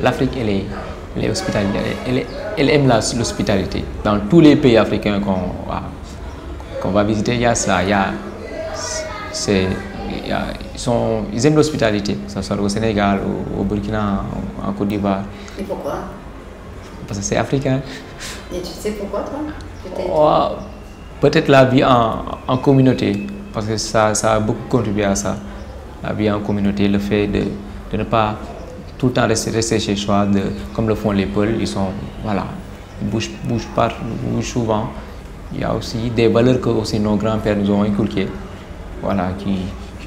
l'Afrique, elle est hospitalière, elle aime l'hospitalité. Dans tous les pays africains qu'on va visiter, il y a ça. Ils aiment l'hospitalité, que ce soit au Sénégal, au Burkina, en Côte d'Ivoire. Et pourquoi? Parce que c'est africain. Et tu sais pourquoi, toi? Peut-être la vie en communauté, parce que ça a beaucoup contribué à ça. La vie en communauté, le fait de ne pas tout le temps rester chez soi, comme le font les Peuls, ils sont, voilà, ils bougent souvent. Il y a aussi des valeurs que aussi nos grands-pères nous ont inculquées, voilà, qui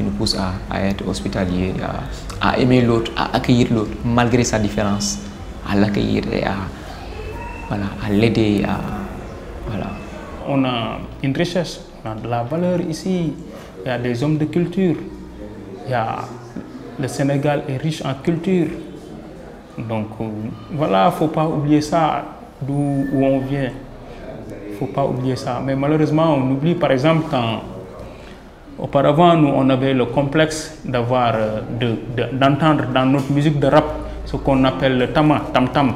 nous poussent à être hospitaliers, à aimer l'autre, à accueillir l'autre, malgré sa différence, à l'accueillir et à l'aider, voilà. On a une richesse, on a de la valeur ici, il y a des hommes de culture, le Sénégal est riche en culture. Donc voilà, il ne faut pas oublier ça, d'où on vient. Il ne faut pas oublier ça. Mais malheureusement, on oublie par exemple quand auparavant, nous, on avait le complexe d'entendre dans notre musique de rap ce qu'on appelle le tam-tam.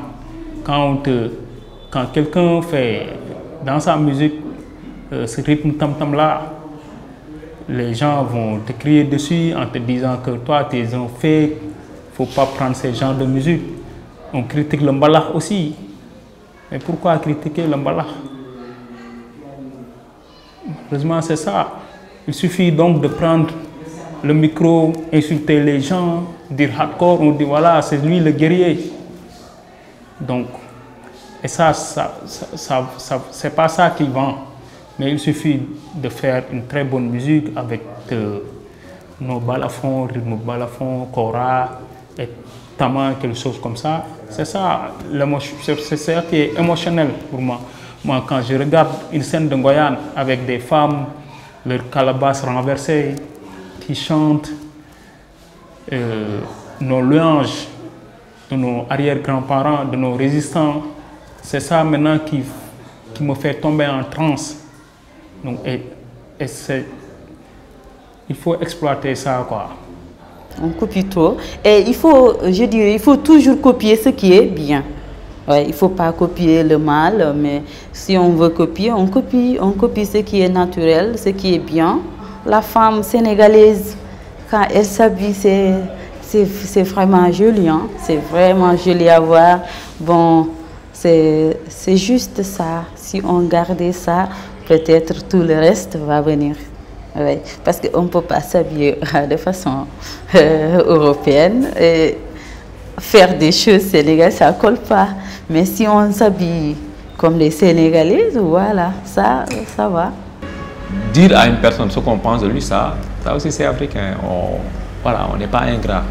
Quand quelqu'un fait dans sa musique ce rythme tam-tam-là, les gens vont te crier dessus en te disant que toi, tu es un fake, il ne faut pas prendre ce genre de musique. On critique le mbalax aussi. Mais pourquoi critiquer le mbalax? Malheureusement, c'est ça. Il suffit donc de prendre le micro, insulter les gens, dire hardcore, on dit voilà, c'est lui le guerrier. Donc, et ça c'est pas ça qui vend. Mais il suffit de faire une très bonne musique avec nos balafons, rythme balafon, kora, et tama, quelque chose comme ça. C'est ça, c'est ça qui est émotionnel pour moi. Moi, quand je regarde une scène de Ngoyane avec des femmes, leurs calabasses renversées, qui chantent nos louanges de nos arrière-grands-parents, de nos résistants, c'est ça maintenant qui me fait tomber en transe. Donc, il faut exploiter ça, quoi. On copie trop. Et il faut toujours copier ce qui est bien. Ouais, il ne faut pas copier le mal, mais si on veut copier, on copie ce qui est naturel, ce qui est bien. La femme sénégalaise, quand elle s'habille, c'est vraiment joli, hein? C'est vraiment joli à voir. Bon, c'est juste ça. Si on gardait ça, peut-être tout le reste va venir. Ouais, parce qu'on ne peut pas s'habiller de façon européenne et faire des choses sénégalaises, ça ne colle pas. Mais si on s'habille comme les Sénégalais, voilà, ça va. Dire à une personne ce qu'on pense de lui, ça aussi c'est africain. On n'est pas ingrat,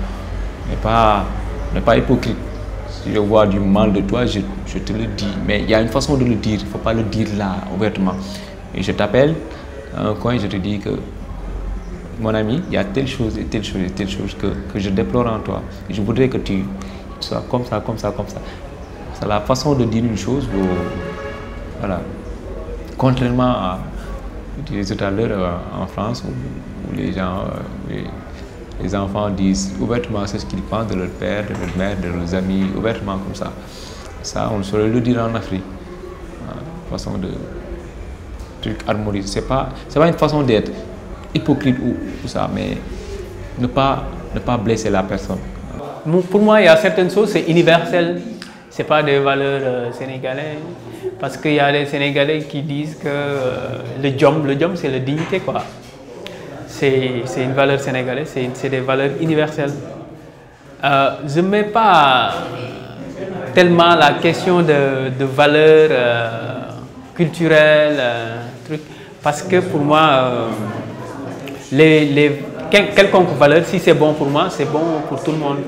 on n'est pas hypocrite. Si je vois du mal de toi, je te le dis. Mais il y a une façon de le dire, il ne faut pas le dire là, ouvertement. Et je t'appelle à un coin, je te dis que, mon ami, il y a telle chose et telle chose et telle chose que je déplore en toi. Et je voudrais que tu sois comme ça, comme ça, comme ça. C'est la façon de dire une chose, voilà. Contrairement à, je disais tout à l'heure, en France, où les gens, les enfants disent ouvertement ce qu'ils pensent de leur père, de leur mère, de leurs amis, ouvertement comme ça. Ça, on saurait le dire en Afrique. Une façon de truc harmonisé. C'est pas une façon d'être hypocrite ou ça, mais ne pas blesser la personne. Pour moi, il y a certaines choses, c'est universel. Ce n'est pas des valeurs sénégalaises. Parce qu'il y a des Sénégalais qui disent que le djom, c'est la dignité, quoi. C'est une valeur sénégalaise, c'est des valeurs universelles. Je ne mets pas tellement la question de valeurs culturelles, parce que pour moi, quelconque valeur, si c'est bon pour moi, c'est bon pour tout le monde.